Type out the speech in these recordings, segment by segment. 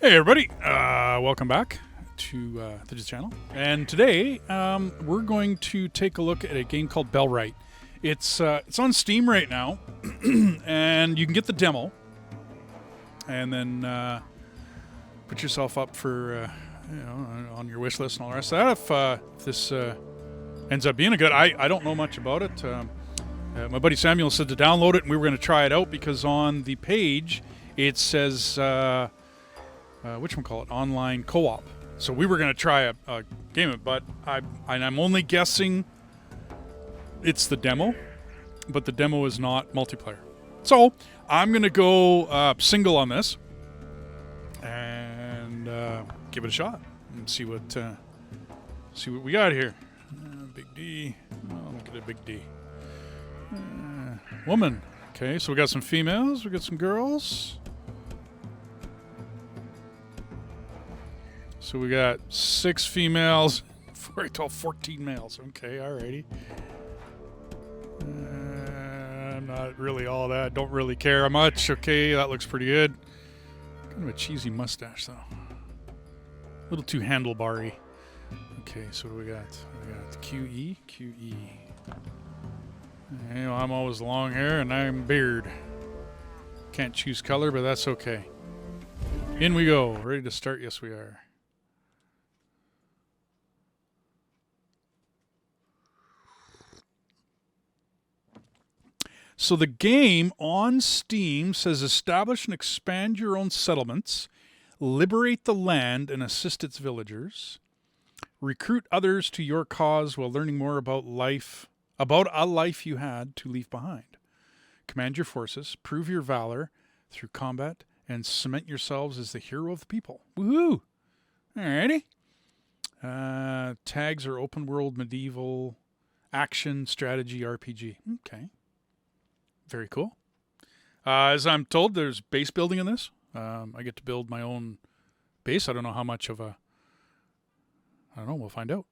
Hey everybody, welcome back to the channel. And today we're going to take a look at a game called Bellwright. It's on Steam right now, and you can get the demo, and then put yourself up for on your wish list and all the rest of that. If this ends up being a good, I don't know much about it. My buddy Samuel said to download it, and we were going to try it out because on the page it says whatchamacallit, online co-op. So we were going to try a game, but I'm only guessing it's the demo, but the demo is not multiplayer. So I'm going to go single on this and give it a shot and see what we got here. Big D. Oh, look at a big D. Woman. Okay, so we got some females. We got some girls. So we got 6 females, 14 males. Okay, alrighty. Not really all that. Don't really care much. Okay, that looks pretty good. Kind of a cheesy mustache, though. A little too handlebar-y. Okay, so what do we got? We got QE. You know, I'm always long hair, and I'm beard. Can't choose color, but that's okay. In we go. Ready to start? Yes, we are. So the game on Steam says establish and expand your own settlements, liberate the land and assist its villagers, recruit others to your cause while learning more about a life you had to leave behind. Command your forces, prove your valor through combat, and cement yourselves as the hero of the people. Woohoo! Alrighty. Tags are open world, medieval, action, strategy, RPG. Okay. Very cool. As I'm told, there's base building in this. I get to build my own base. I don't know how much of a... I don't know. We'll find out.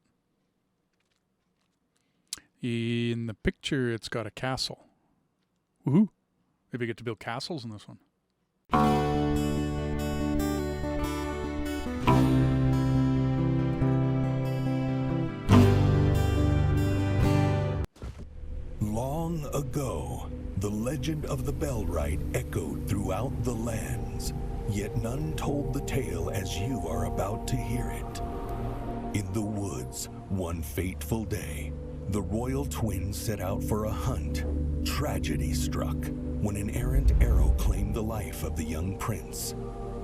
In the picture, it's got a castle. Woohoo. Maybe I get to build castles in this one. Long ago, the legend of the Bellwright echoed throughout the lands, yet none told the tale as you are about to hear it. In the woods, one fateful day, the royal twins set out for a hunt. Tragedy struck when an errant arrow claimed the life of the young prince.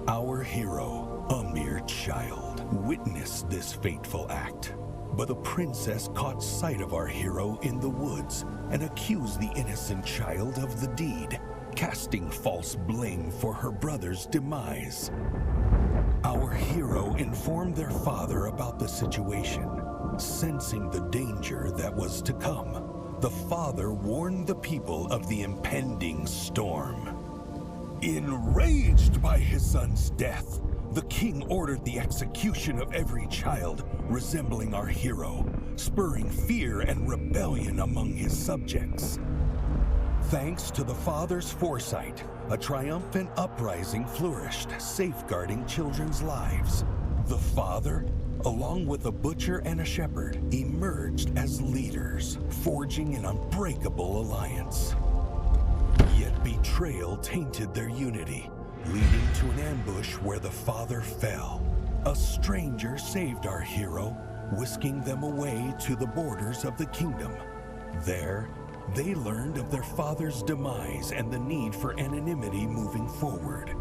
Our hero, a mere child, witnessed this fateful act. But the princess caught sight of our hero in the woods and accused the innocent child of the deed, casting false blame for her brother's demise. Our hero informed their father about the situation. Sensing the danger that was to come, the father warned the people of the impending storm. Enraged by his son's death, the king ordered the execution of every child resembling our hero, spurring fear and rebellion among his subjects. Thanks to the father's foresight, a triumphant uprising flourished, safeguarding children's lives. The father, along with a butcher and a shepherd, emerged as leaders, forging an unbreakable alliance. Yet betrayal tainted their unity, leading to an ambush where the father fell. A stranger saved our hero, whisking them away to the borders of the kingdom. There, they learned of their father's demise and the need for anonymity moving forward.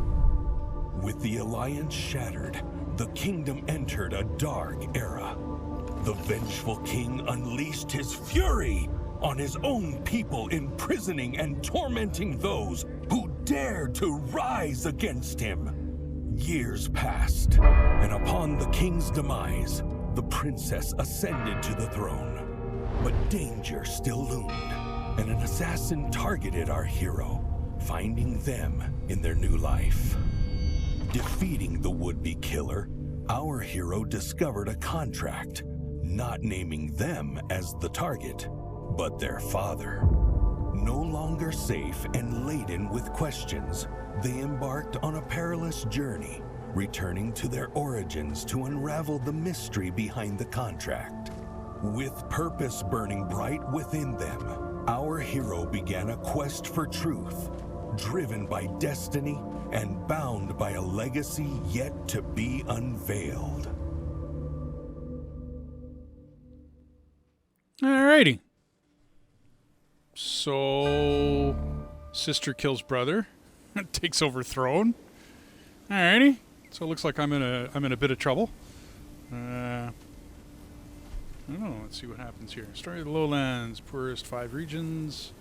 With the alliance shattered, the kingdom entered a dark era. The vengeful king unleashed his fury on his own people, imprisoning and tormenting those who dared to rise against him. Years passed, and upon the king's demise, the princess ascended to the throne. But danger still loomed, and an assassin targeted our hero, finding them in their new life. Defeating the would-be killer, our hero discovered a contract, not naming them as the target, but their father. No longer safe and laden with questions, they embarked on a perilous journey, returning to their origins to unravel the mystery behind the contract. With purpose burning bright within them, our hero began a quest for truth, driven by destiny and bound by a legacy yet to be unveiled. Alrighty. So, sister kills brother, takes over throne. Alrighty. So it looks like I'm in a bit of trouble. I don't know. Let's see what happens here. Story of the Lowlands, poorest 5 regions.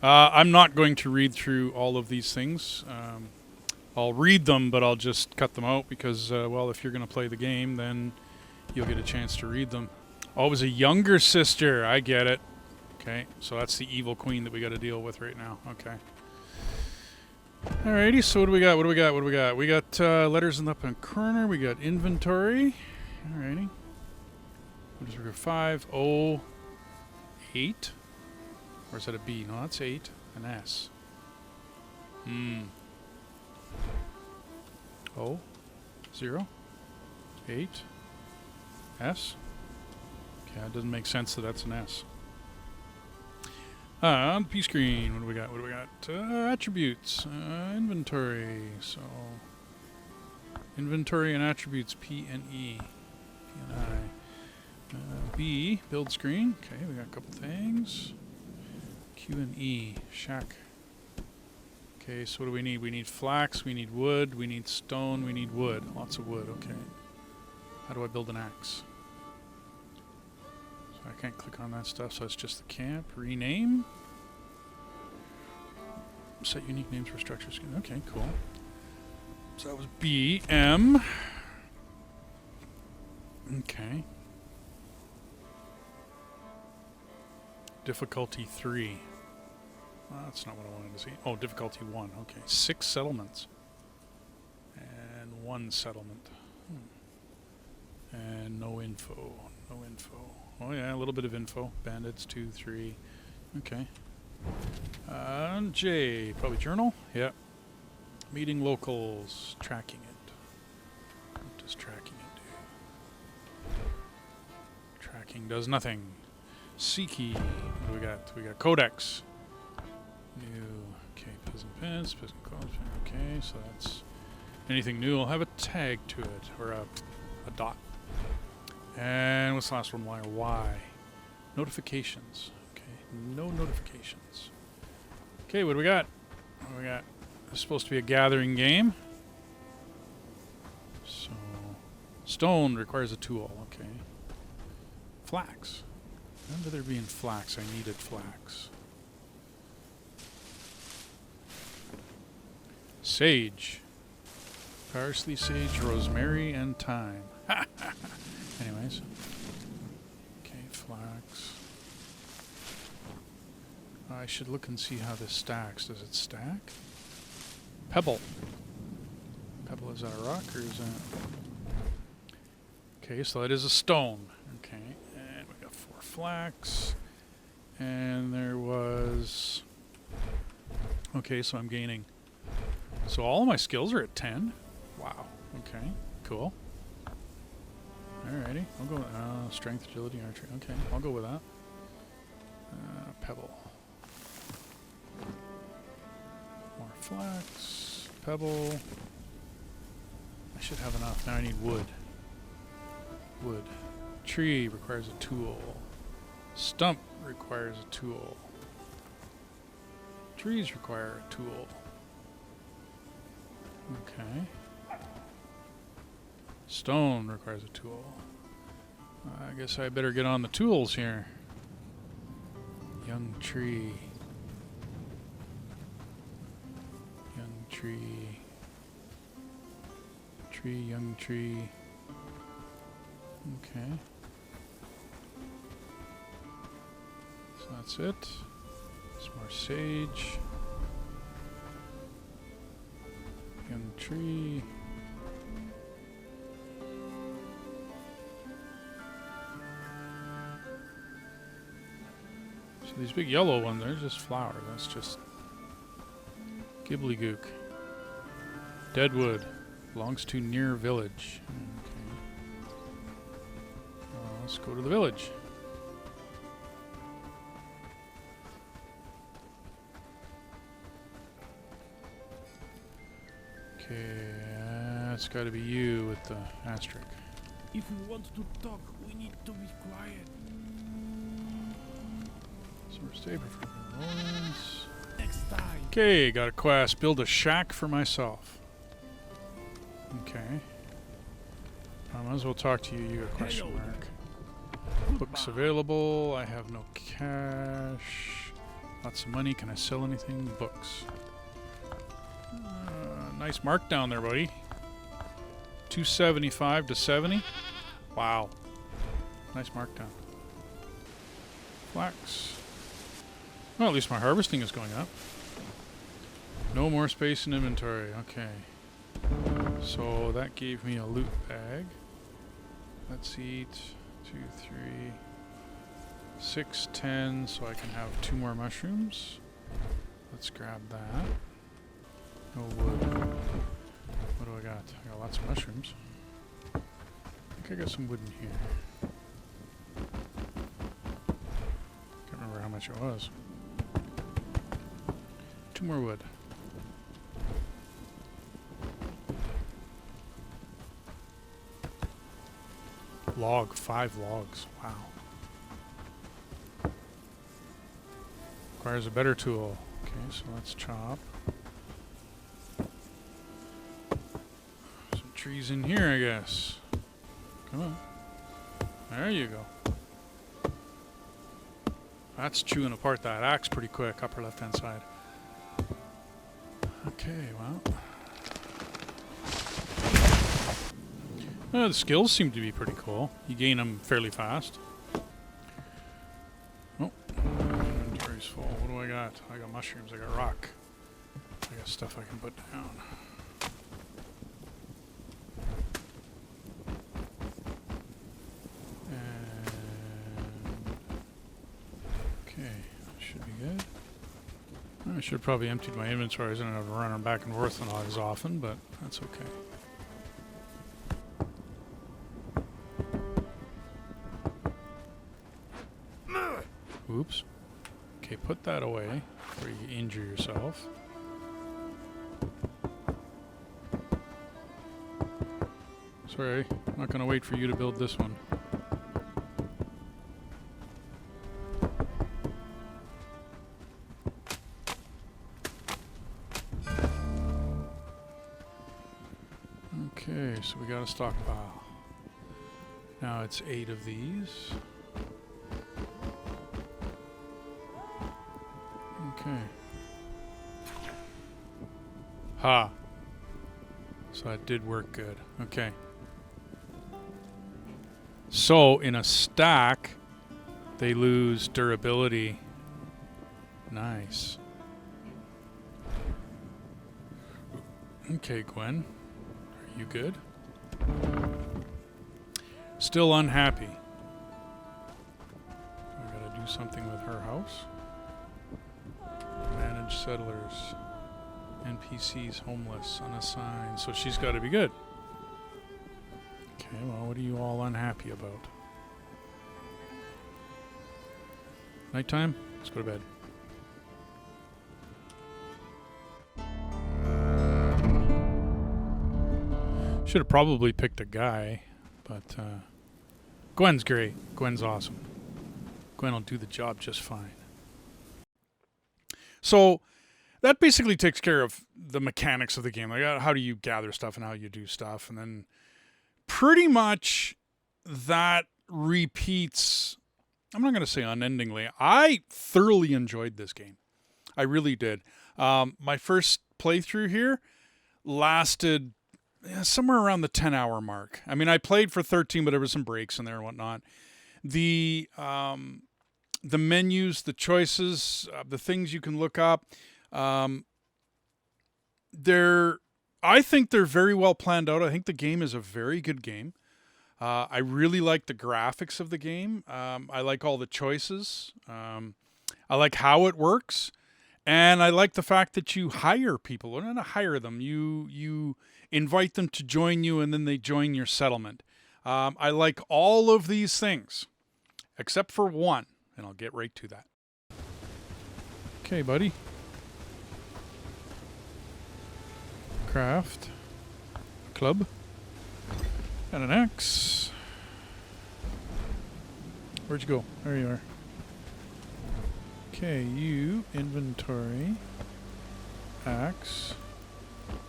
I'm not going to read through all of these things. I'll read them, but I'll just cut them out because, well, if you're going to play the game, then you'll get a chance to read them. Oh, it was a younger sister. I get it. Okay, so that's the evil queen that we got to deal with right now. Okay. Alrighty, so what do we got? We got letters in the upper corner. We got inventory. Alrighty. What is it? 5, O, 8. Or is that a B? No, that's 8. An S. O, 0, 8, S. Okay, it doesn't make sense that that's an S. On the P screen, what do we got? Attributes, inventory. So, inventory and attributes, P and E, P and I. B, build screen. Okay, we got a couple things. Q and E, shack. Okay, so what do we need? We need flax, we need wood, we need stone, we need wood. Lots of wood, okay. How do I build an axe? I can't click on that stuff, so it's just the camp. Rename. Set unique names for structures. Okay, cool. So that was B. M. Okay. Difficulty 3. Well, that's not what I wanted to see. Oh, difficulty 1. Okay. 6 settlements. And 1 settlement. And no info. No info. Oh yeah, a little bit of info. Bandits, 2, 3. Okay. J, probably journal. Yep. Meeting locals. Tracking it. What does tracking it do? Tracking does nothing. C key. What do we got? We got codex. New. Okay, peasant pins, peasant clothes. Okay, so that's anything new. I'll have a tag to it, or a dot. And what's the last one? Y. Notifications. Okay, no notifications. Okay, what do we got? What do we got? This is supposed to be a gathering game. So, stone requires a tool. Okay. Flax. Remember there being flax. I needed flax. Sage. Parsley, sage, rosemary, and thyme. Anyways. Okay, flax. I should look and see how this stacks. Does it stack? Pebble. Pebble, is that a rock or is that... Okay, so that is a stone. Okay, and we got 4 flax. And there was... Okay, so I'm gaining... So all of my skills are at 10? Wow. Okay, cool. Alrighty, I'll go with strength, agility, archery. Okay, I'll go with that. Pebble. More flax. Pebble. I should have enough. Now I need wood. Wood. Tree requires a tool. Stump requires a tool. Trees require a tool. Okay. Stone requires a tool. I guess I better get on the tools here. Young tree. Young tree. Tree, young tree. Okay. So that's it. Some more sage. Young tree. So these big yellow ones, they're just flowers. That's just gibbly gook. Deadwood. Belongs to near village. Okay. Let's go to the village. Okay, that's got to be you with the asterisk. If we want to talk, we need to be quiet. Source saber for Rollins. Next time. Okay, got a quest. Build a shack for myself. Okay. I might as well talk to you. You got a question mark. Books available. I have no cash. Lots of money. Can I sell anything? Books. Nice mark down there, buddy. 275 to 70. Wow. Nice mark down. Flax. Well, at least my harvesting is going up. No more space in inventory. Okay. So that gave me a loot bag. Let's eat 2, 3, 6, 10, so I can have 2 more mushrooms. Let's grab that. No wood. What do I got? I got lots of mushrooms. I think I got some wood in here. Can't remember how much it was. 2 more wood. Log, 5 logs. Wow. Requires a better tool. Okay, so let's chop. Some trees in here, I guess. Come on. There you go. That's chewing apart that axe pretty quick, upper left-hand side. Okay, well. The skills seem to be pretty cool. You gain them fairly fast. Oh, inventory's full. What do I got? I got mushrooms. I got rock. I got stuff I can put down. And okay, should be good. I should have probably emptied my inventories and I've run them back and forth not as often, but that's okay. Oops. Okay, put that away before you injure yourself. Sorry, I'm not going to wait for you to build this one. Okay, so we got a stockpile. Now it's 8 of these. Okay. Ha. So that did work good. Okay. So in a stack, they lose durability. Nice. Okay, Gwen. Are you good? Still unhappy. I gotta do something with her house. Manage settlers. NPCs, homeless, unassigned. So she's got to be good. Okay, well, what are you all unhappy about? Nighttime? Let's go to bed. Should have probably picked a guy, but Gwen's great. Gwen's awesome. Gwen will do the job just fine. So that basically takes care of the mechanics of the game. Like how do you gather stuff and how you do stuff. And then pretty much that repeats, I'm not going to say unendingly. I thoroughly enjoyed this game. I really did. My first playthrough here lasted somewhere around the 10-hour mark. I mean, I played for 13, but there were some breaks in there and whatnot. The menus, the choices, the things you can look up, I think they're very well planned out. I think the game is a very good game. I really like the graphics of the game. I like all the choices. I like how it works. And I like the fact that you hire people, or not hire them. You invite them to join you, and then they join your settlement. I like all of these things, except for one, and I'll get right to that. Okay, buddy. Craft. Club. And an axe. Where'd you go? There you are. Okay, you, inventory, axe,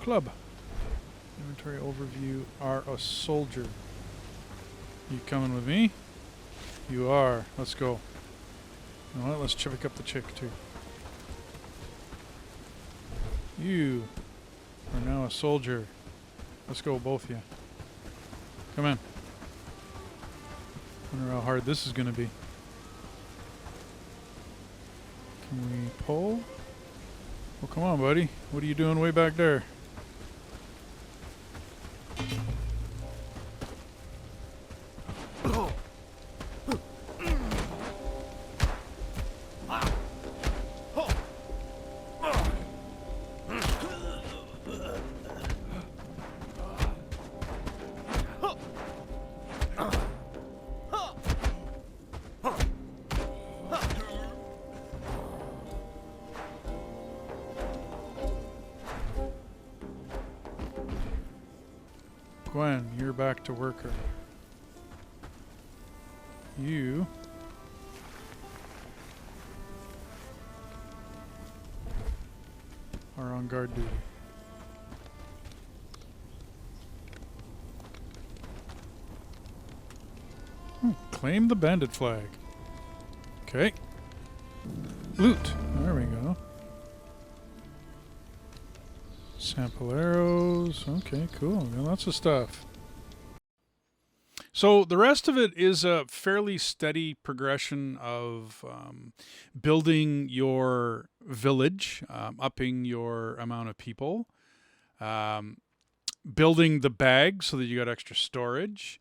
club. Inventory overview, are a soldier. You coming with me? You are. Let's go. You know what? Let's pick up the chick too. You are now a soldier. Let's go, both of you. Come on. Wonder how hard this is going to be. Can we pull? Well, come on, buddy. What are you doing way back there? Gwen, you're back to worker. You are on guard duty. Claim the bandit flag. Okay. Loot. There we go. Sample arrows. Okay, cool. Got lots of stuff. So the rest of it is a fairly steady progression of building your village, upping your amount of people, building the bag so that you got extra storage,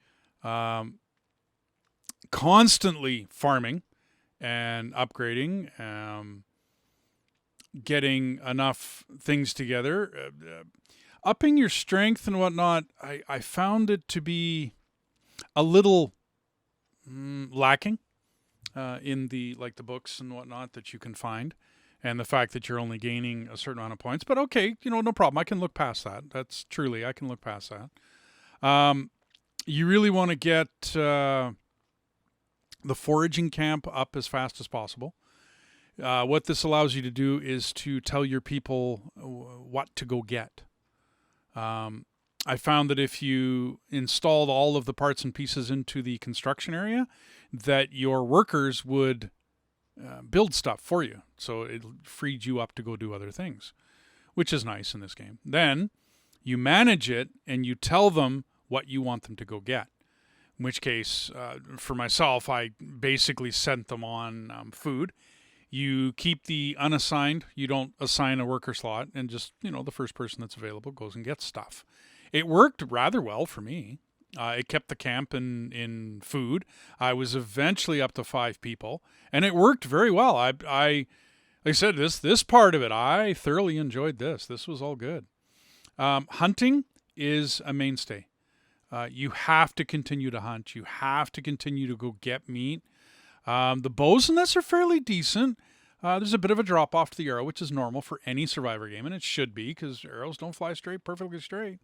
constantly farming and upgrading, getting enough things together, upping your strength and whatnot. I found it to be a little lacking in the books and whatnot that you can find, and the fact that you're only gaining a certain amount of points. But okay, no problem. I can look past that. That's truly, I can look past that. You really want to get the foraging camp up as fast as possible. What this allows you to do is to tell your people what to go get. I found that if you installed all of the parts and pieces into the construction area, that your workers would build stuff for you. So it freed you up to go do other things, which is nice in this game. Then you manage it and you tell them what you want them to go get. In which case, for myself, I basically sent them on food. You keep the unassigned. You don't assign a worker slot, and just, the first person that's available goes and gets stuff. It worked rather well for me. It kept the camp in food. I was eventually up to 5 people, and it worked very well. Like I said, this part of it, I thoroughly enjoyed this. This was all good. Hunting is a mainstay. You have to continue to hunt. You have to continue to go get meat. The bows in this are fairly decent. There's a bit of a drop off to the arrow, which is normal for any Survivor game, and it should be, because arrows don't fly perfectly straight.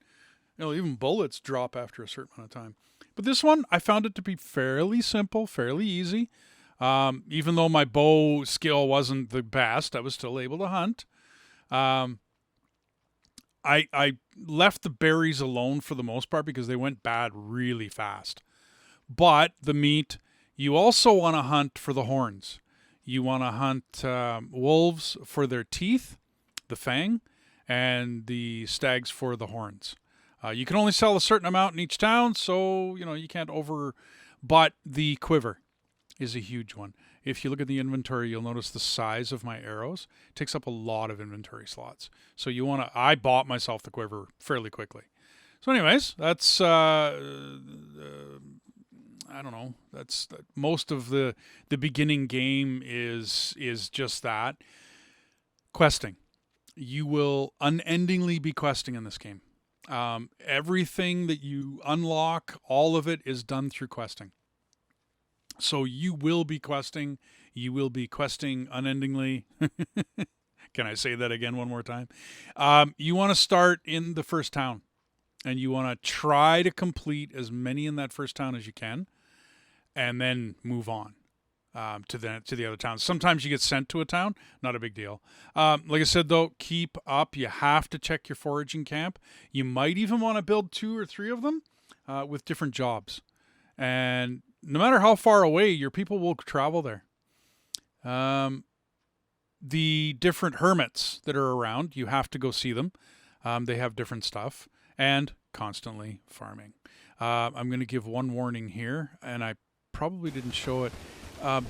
Even bullets drop after a certain amount of time. But this one, I found it to be fairly simple, fairly easy. Even though my bow skill wasn't the best, I was still able to hunt. I left the berries alone for the most part because they went bad really fast. But the meat, you also want to hunt for the horns. You want to hunt wolves for their teeth, the fang, and the stags for the horns. You can only sell a certain amount in each town, so you can't over. But the quiver is a huge one. If you look at the inventory, you'll notice the size of my arrows. It takes up a lot of inventory slots. So you want to. I bought myself the quiver fairly quickly. So, anyways, that's I don't know. That's most of the beginning game is just that. Questing. You will unendingly be questing in this game. Everything that you unlock, all of it is done through questing. So you will be questing. You will be questing unendingly. Can I say that again one more time? You want to start in the first town, and you want to try to complete as many in that first town as you can, and then move on to the other towns. Sometimes you get sent to a town, not a big deal. Like I said, though, keep up. You have to check your foraging camp. You might even want to build 2 or 3 of them with different jobs. And no matter how far away, your people will travel there. The different hermits that are around, you have to go see them. They have different stuff, and constantly farming. I'm going to give one warning here, and I probably didn't show it.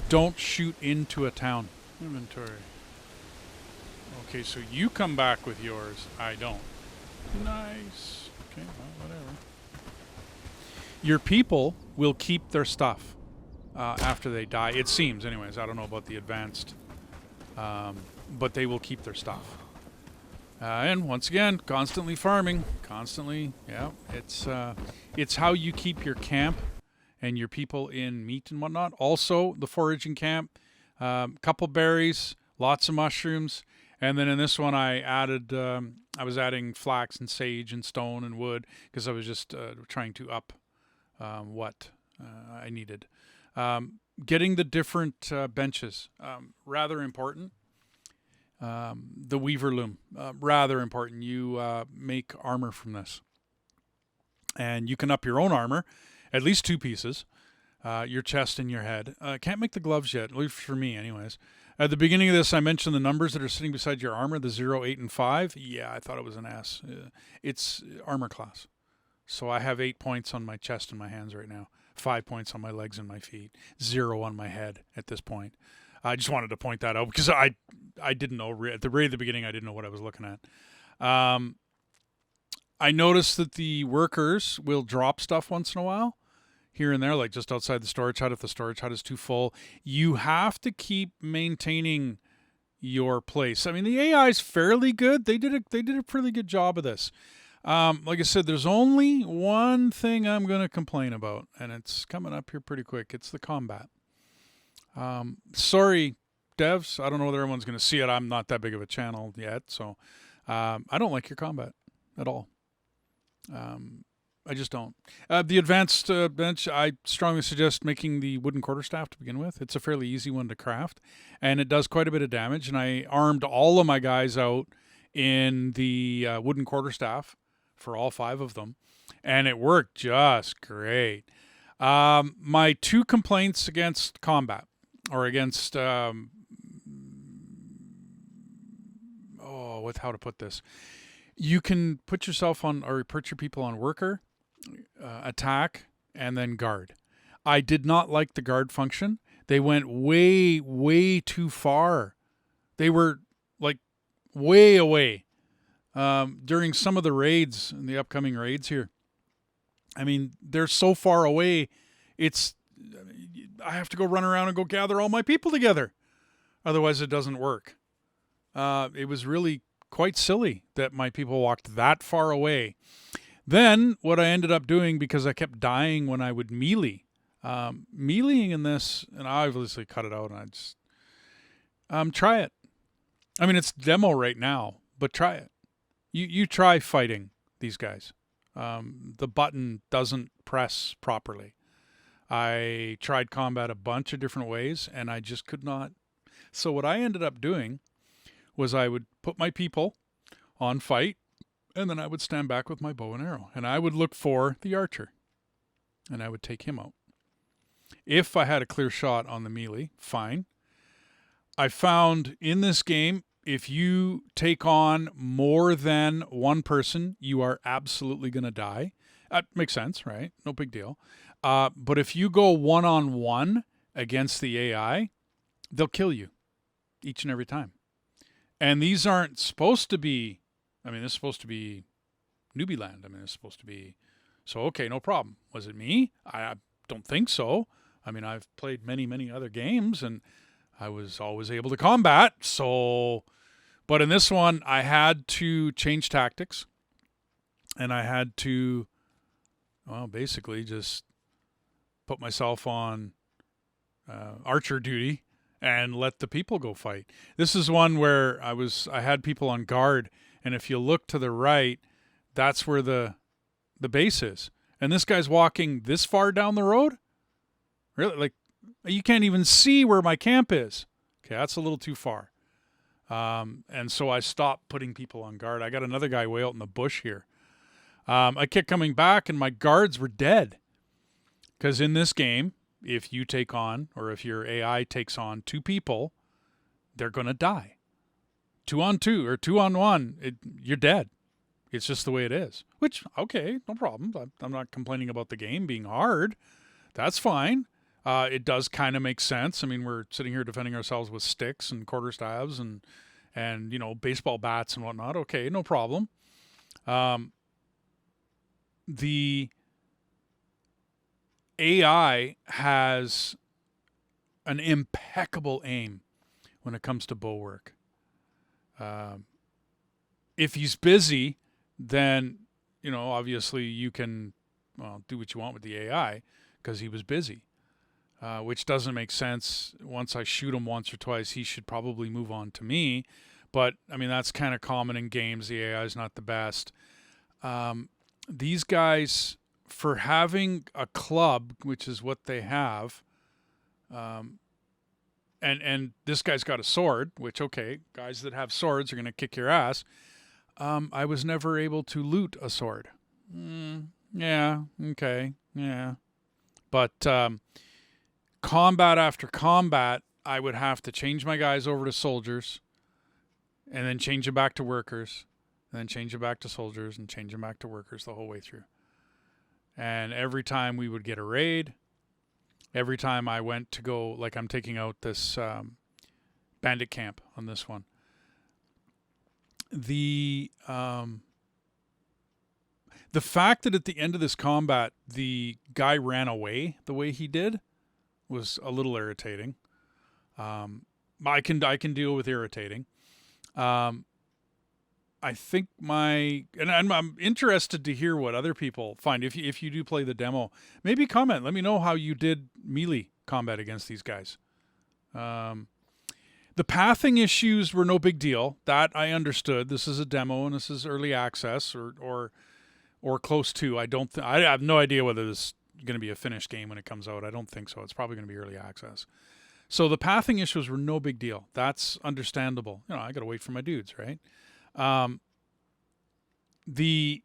Don't shoot into a town. Inventory. Okay, so you come back with yours. I don't. Nice. Okay, well, whatever. Your people will keep their stuff after they die. It seems, anyways. I don't know about the advanced. But they will keep their stuff. And once again, constantly farming. Constantly, yeah. It's how you keep your camp and your people in meat and whatnot. Also, the foraging camp. Couple berries, lots of mushrooms. And then in this one, I added... I was adding flax and sage and stone and wood because I was just trying to up what I needed. Getting the different benches, rather important. The weaver loom, rather important. You make armor from this. And you can up your own armor, at least 2 pieces, your chest and your head. Can't make the gloves yet, at least for me anyways. At the beginning of this, I mentioned the numbers that are sitting beside your armor, the 0, 8, and 5. Yeah, I thought it was an S. It's armor class. So I have 8 points on my chest and my hands right now. 5 points on my legs and my feet. 0 on my head at this point. I just wanted to point that out because I didn't know. At the very beginning, I didn't know what I was looking at. I noticed that the workers will drop stuff once in a while. Here and there, like just outside the storage hut if the storage hut is too full. You have to keep maintaining your place. I mean, the AI is fairly good. They did a pretty good job of this. Like I said, there's only one thing I'm going to complain about, and it's coming up here pretty quick. It's the combat. Sorry, devs. I don't know whether everyone's going to see it. I'm not that big of a channel yet, so I don't like your combat at all. I just don't. The advanced bench, I strongly suggest making the wooden quarterstaff to begin with. It's a fairly easy one to craft, and it does quite a bit of damage, and I armed all of my guys out in the wooden quarterstaff for all 5 of them, and it worked just great. My 2 complaints against combat, or against, how to put this? You can put yourself on, or put your people on worker, attack, and then guard. I did not like the guard function. They went way, way too far. They were like way away during some of the raids, in the upcoming raids here. I mean, they're so far away. I have to go run around and go gather all my people together. Otherwise, it doesn't work. It was really quite silly that my people walked that far away. Then what I ended up doing, because I kept dying when I would melee, meleeing in this, and I obviously cut it out, and I just try it. I mean, it's demo right now, but try it. You try fighting these guys. The button doesn't press properly. I tried combat a bunch of different ways, and I just could not. So what I ended up doing was I would put my people on fight, and then I would stand back with my bow and arrow, and I would look for the archer, and I would take him out. If I had a clear shot on the melee, fine. I found in this game, if you take on more than one person, you are absolutely going to die. That makes sense, right? No big deal. But if you go one-on-one against the AI, they'll kill you each and every time. And these aren't supposed to be, I mean, this is supposed to be newbie land. I mean, it's supposed to be, so okay, no problem. Was it me? I don't think so. I mean, I've played many, many other games, and I was always able to combat, so, But in this one, I had to change tactics, and I had to, well, basically just put myself on archer duty and let the people go fight. This is one where I had people on guard, and if you look to the right, that's where the base is. And this guy's walking this far down the road? Really? Like, you can't even see where my camp is. Okay, that's a little too far. And so I stopped putting people on guard. I got another guy way out in the bush here. I kept coming back, and my guards were dead. Because in this game, if you take on, or if your AI takes on 2 people, they're going to die. 2 on 2 or 2 on 1, you're dead. It's just the way it is. Which, okay, no problem. I'm not complaining about the game being hard. That's fine. It does kind of make sense. I mean, we're sitting here defending ourselves with sticks and quarterstaves and baseball bats and whatnot. Okay, no problem. The AI has an impeccable aim when it comes to bow work. If he's busy, then, obviously you can, do what you want with the AI because he was busy, which doesn't make sense. Once I shoot him once or twice, he should probably move on to me. But, I mean, that's kind of common in games. The AI is not the best. These guys, for having a club, which is what they have, and this guy's got a sword, which, okay, guys that have swords are going to kick your ass. I was never able to loot a sword. Yeah, okay, yeah. But combat after combat, I would have to change my guys over to soldiers, and then change them back to workers, and then change them back to soldiers, and change them back to workers the whole way through. And every time we would get a raid, every time I went to go, like I'm taking out this bandit camp on this one, the fact that at the end of this combat the guy ran away the way he did was a little irritating. I can deal with irritating. I think and I'm interested to hear what other people find. If you do play the demo, maybe comment. Let me know how you did melee combat against these guys. The pathing issues were no big deal. That I understood. This is a demo and this is early access or close to. I have no idea whether this is going to be a finished game when it comes out. I don't think so. It's probably going to be early access. So the pathing issues were no big deal. That's understandable. I got to wait for my dudes, right? The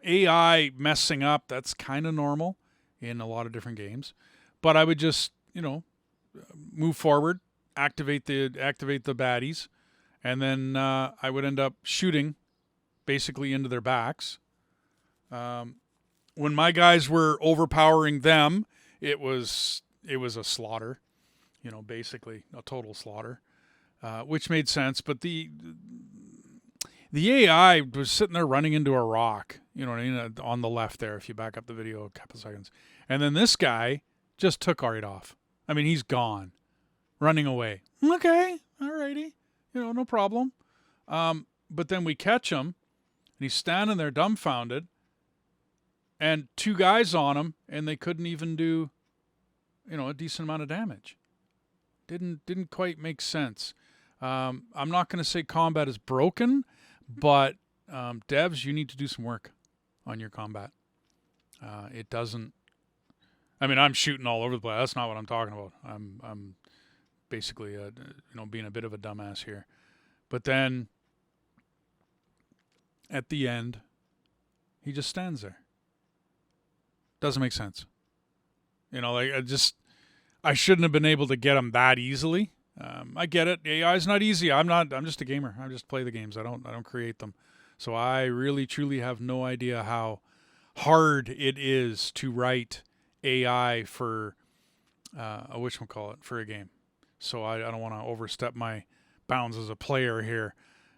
AI messing up, that's kind of normal in a lot of different games. But I would just, move forward, activate the baddies, and then I would end up shooting basically into their backs. When my guys were overpowering them, it was a slaughter, basically a total slaughter, which made sense. But the AI was sitting there running into a rock, on the left there, if you back up the video a couple seconds. And then this guy just took right off. I mean, he's gone, running away. Okay, alrighty, no problem. But then we catch him, and he's standing there dumbfounded, and 2 guys on him, and they couldn't even do, a decent amount of damage. Didn't quite make sense. I'm not going to say combat is broken, but devs, you need to do some work on your combat. It doesn't. I mean, I'm shooting all over the place. That's not what I'm talking about. I'm basically, being a bit of a dumbass here. But then at the end, he just stands there. Doesn't make sense. I shouldn't have been able to get him that easily. I get it. AI is not easy. I'm just a gamer. I just play the games. I don't create them. So I really, truly have no idea how hard it is to write AI for for a game. So I don't want to overstep my bounds as a player here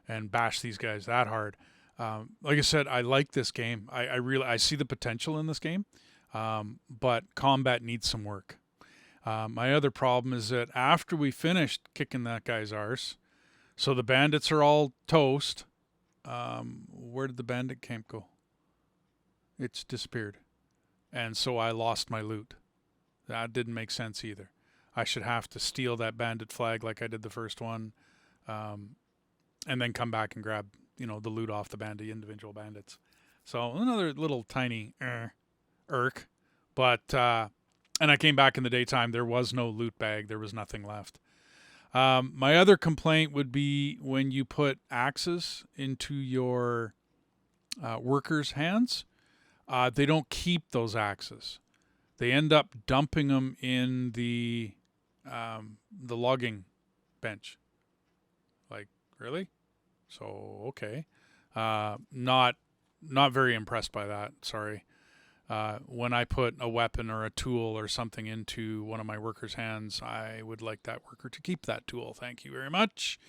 and bash these guys that hard. Like I said, I like this game. I see the potential in this game, but combat needs some work. My other problem is that after we finished kicking that guy's arse, So the bandits are all toast. Where did the bandit camp go? It's disappeared. And so I lost my loot. That didn't make sense either. I should have to steal that bandit flag like I did the first one, and then come back and grab, the loot off the individual bandits. So another little tiny irk. But, and I came back in the daytime. There was no loot bag. There was nothing left. My other complaint would be when you put axes into your workers' hands, they don't keep those axes. They end up dumping them in the logging bench. Like, really? So, okay. Not very impressed by that. Sorry. When I put a weapon or a tool or something into one of my workers' hands, I would like that worker to keep that tool. Thank you very much.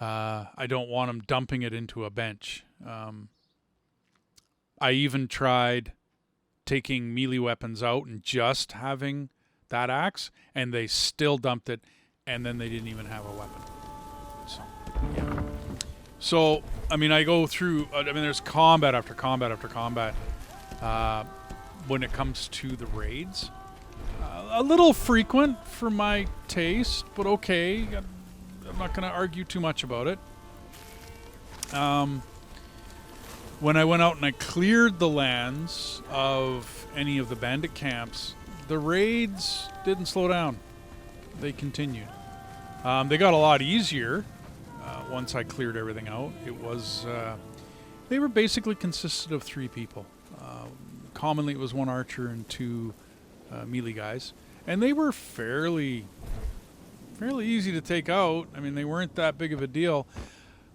I don't want them dumping it into a bench. I even tried taking melee weapons out and just having that axe, and they still dumped it, and then they didn't even have a weapon. So, yeah. So, I go through, there's combat after combat after combat. When it comes to the raids, a little frequent for my taste, but okay. I'm not going to argue too much about it. When I went out and I cleared the lands of any of the bandit camps, the raids didn't slow down. They continued. They got a lot easier once I cleared everything out. It was they were basically consisted of 3 people. Commonly it was 1 archer and 2 melee guys, and they were fairly easy to take out. They weren't that big of a deal.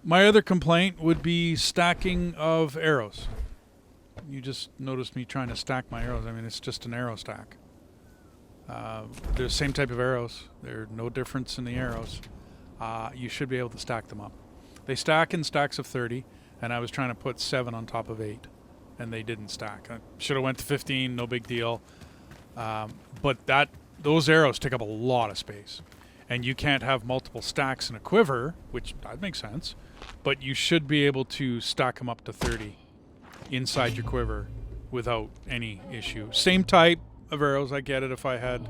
My other complaint would be stacking of arrows. You just noticed me trying to stack my arrows. It's just an arrow stack. They're the same type of arrows. There's no difference in the arrows. You should be able to stack them up. They stack in stacks of 30, and I was trying to put 7 on top of 8, and they didn't stack. I should have went to 15, no big deal. But those arrows take up a lot of space. And you can't have multiple stacks in a quiver, which that makes sense, but you should be able to stack them up to 30 inside your quiver without any issue. Same type of arrows, I get it if I had,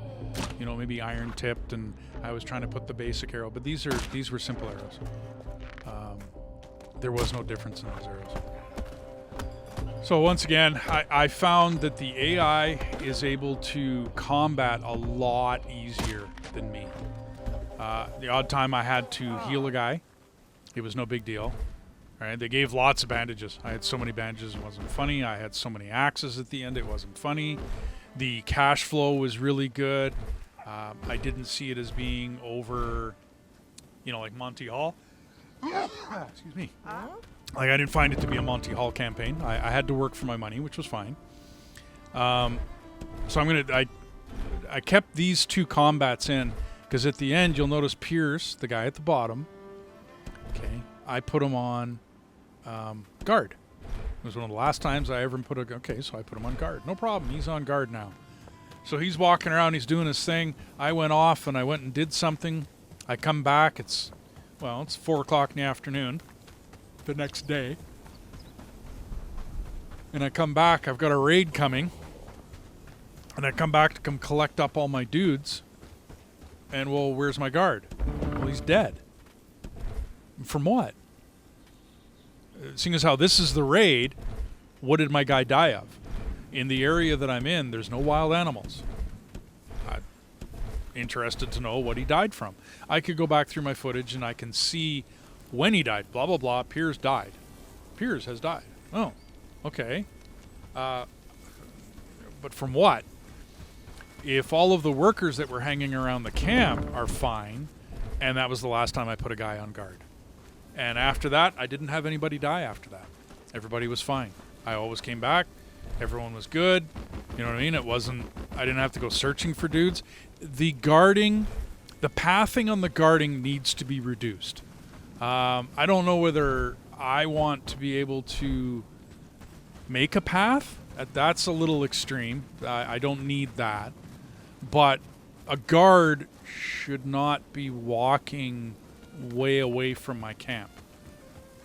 maybe iron tipped and I was trying to put the basic arrow, but these were simple arrows. There was no difference in those arrows. So once again, I found that the AI is able to combat a lot easier than me. The odd time I had to heal a guy, it was no big deal. Right? They gave lots of bandages. I had so many bandages, it wasn't funny. I had so many axes at the end, it wasn't funny. The cash flow was really good. I didn't see it as being over, like Monty Hall. Excuse me. Like, I didn't find it to be a Monty Hall campaign. I had to work for my money, which was fine. So I kept these 2 combats in, because at the end you'll notice Pierce, the guy at the bottom. Okay, I put him on guard. It was one of the last times I ever put so I put him on guard. No problem, he's on guard now. So he's walking around, he's doing his thing. I went off and I went and did something. I come back, it's 4 o'clock in the afternoon the next day. And I come back, I've got a raid coming. And I come back to come collect up all my dudes. And where's my guard? Well, he's dead. From what? Seeing as how this is the raid, what did my guy die of? In the area that I'm in, there's no wild animals. I'm interested to know what he died from. I could go back through my footage and I can see when he died. Blah, blah, blah. Piers died. Piers has died. Oh, okay. But from what? If all of the workers that were hanging around the camp are fine, and that was the last time I put a guy on guard. And after that, I didn't have anybody die after that. Everybody was fine. I always came back. Everyone was good. You know what I mean? I didn't have to go searching for dudes. The pathing on the guarding needs to be reduced. I don't know whether I want to be able to make a path. That's a little extreme. I don't need that. But a guard should not be walking way away from my camp.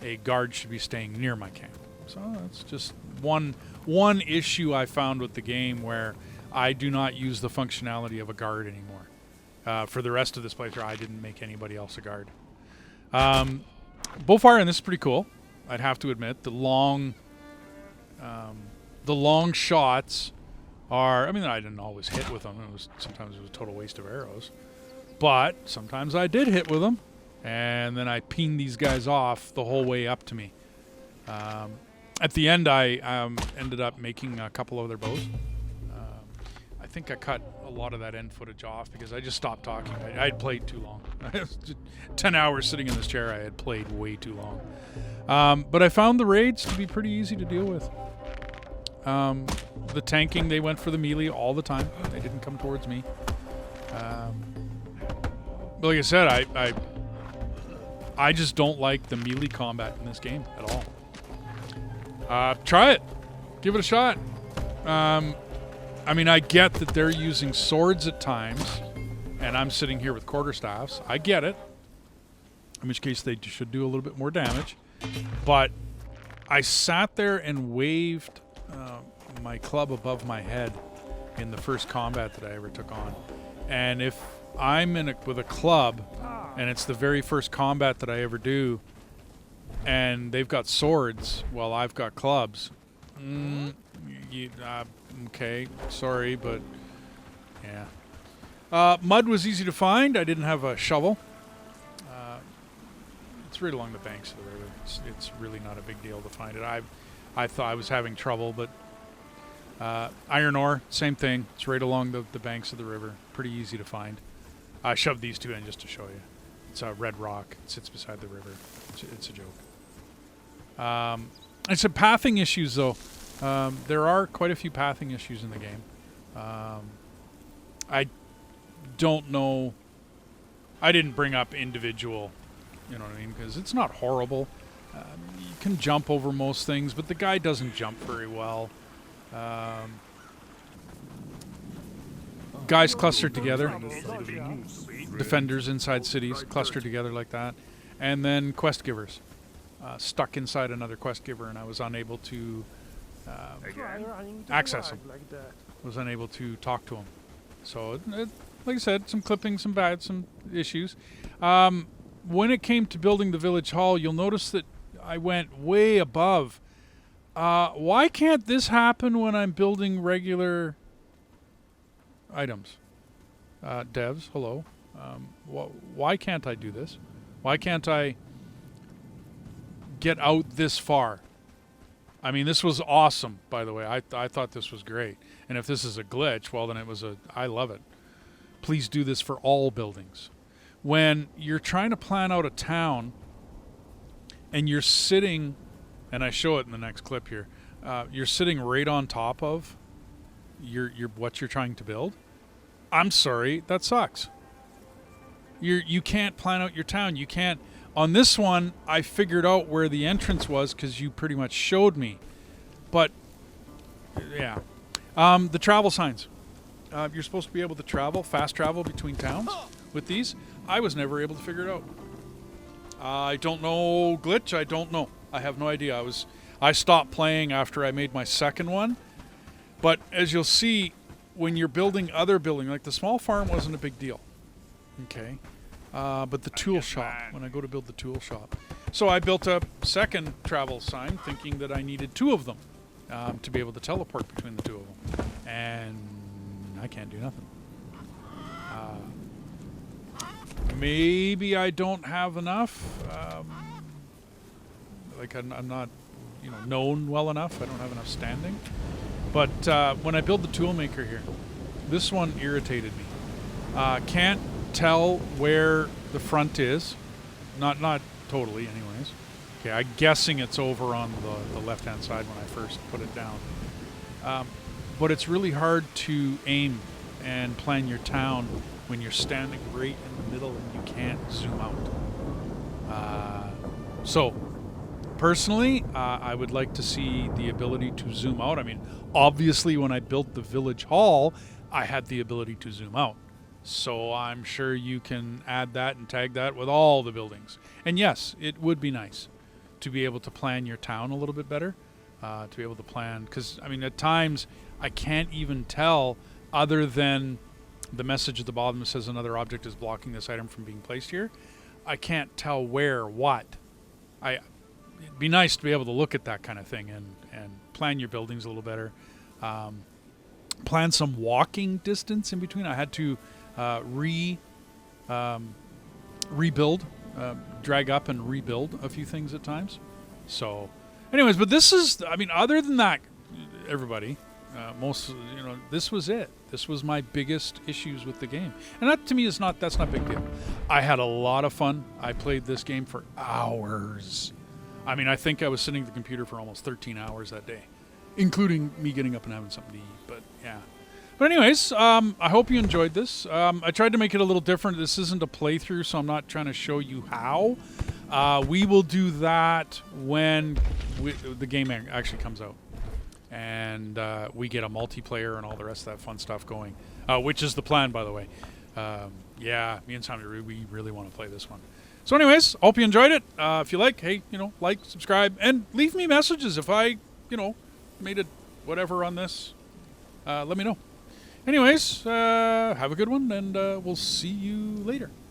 A guard should be staying near my camp. So that's just one issue I found with the game, where I do not use the functionality of a guard anymore. For the rest of this playthrough, I didn't make anybody else a guard. Bowfire, and this is pretty cool, I'd have to admit. The long shots are, I mean, I didn't always hit with them. Sometimes it was a total waste of arrows. But sometimes I did hit with them, and then I pinged these guys off the whole way up to me. At the end, I ended up making a couple of their bows. I think I cut a lot of that end footage off because I just stopped talking. I had played too long. 10 hours sitting in this chair, I had played way too long. But I found the raids to be pretty easy to deal with. The tanking, they went for the melee all the time. They didn't come towards me. But like I said, I just don't like the melee combat in this game at all. Try it. Give it a shot. I mean, I get that they're using swords at times, and I'm sitting here with quarterstaffs. I get it. In which case, they should do a little bit more damage. But I sat there and waved my club above my head in the first combat that I ever took on. And if I'm with a club, and it's the very first combat that I ever do, and they've got swords while I've got clubs, okay, sorry, but yeah. Mud was easy to find. I didn't have a shovel. It's right along the banks of the river. It's really not a big deal to find it. I thought I was having trouble, but iron ore, same thing. It's right along the banks of the river. Pretty easy to find. I shoved these two in just to show you. It's a red rock. It sits beside the river. It's a joke. It's some pathing issues, though. There are quite a few pathing issues in the game. I don't know. I didn't bring up individual, you know what I mean, because it's not horrible. You can jump over most things, but the guy doesn't jump very well. Guys clustered together. Defenders inside cities clustered together like that. And then quest givers stuck inside another quest giver, and I was unable to access them. Was unable to talk to them. So, like I said, some clipping, some issues. When it came to building the village hall, you'll notice that I went way above. Why can't this happen when I'm building regular items? Devs, hello. Why can't I do this? Why can't I get out this far? I mean, this was awesome, by the way. I thought this was great. And if this is a glitch, well, then I love it. Please do this for all buildings. When you're trying to plan out a town and you're sitting, and I show it in the next clip here, you're sitting right on top of what you're trying to build. I'm sorry, that sucks. You can't plan out your town. You can't. On this one, I figured out where the entrance was because you pretty much showed me. But, yeah. The travel signs. You're supposed to be able to fast travel between towns with these. I was never able to figure it out. I don't know glitch. I don't know. I have no idea. I stopped playing after I made my second one. But as you'll see, when you're building other buildings, like the small farm wasn't a big deal. Okay. But the tool shop, when I go to build the tool shop. So I built a second travel sign thinking that I needed two of them to be able to teleport between the two of them. And I can't do nothing. Maybe I don't have enough. Like I'm not, known well enough. I don't have enough standing. But when I build the tool maker here, this one irritated me. Can't tell where the front is. Not totally, anyways. Okay, I'm guessing it's over on the left-hand side when I first put it down. But it's really hard to aim and plan your town when you're standing right in the middle and you can't zoom out. So, personally, I would like to see the ability to zoom out. I mean, obviously when I built the village hall, I had the ability to zoom out. So I'm sure you can add that and tag that with all the buildings. And yes, it would be nice to be able to plan your town a little bit better. To be able to plan, because I mean, at times I can't even tell, other than the message at the bottom that says another object is blocking this item from being placed here. I can't tell where, what. It'd be nice to be able to look at that kind of thing and plan your buildings a little better. Plan some walking distance in between. I had to rebuild, drag up and rebuild a few things at times. So, anyways, but this is, I mean, other than that, everybody, this was it. This was my biggest issues with the game. And that to me that's not a big deal. I had a lot of fun. I played this game for hours. I mean, I think I was sitting at the computer for almost 13 hours that day, including me getting up and having something to eat. But yeah. But anyways, I hope you enjoyed this. I tried to make it a little different. This isn't a playthrough, so I'm not trying to show you how. We will do that when the game actually comes out. And we get a multiplayer and all the rest of that fun stuff going, which is the plan, by the way. Yeah, me and Tommy, we really want to play this one. So anyways, hope you enjoyed it. If you like, hey, like, subscribe, and leave me messages if I, made it whatever on this. Let me know. Anyways, have a good one, and we'll see you later.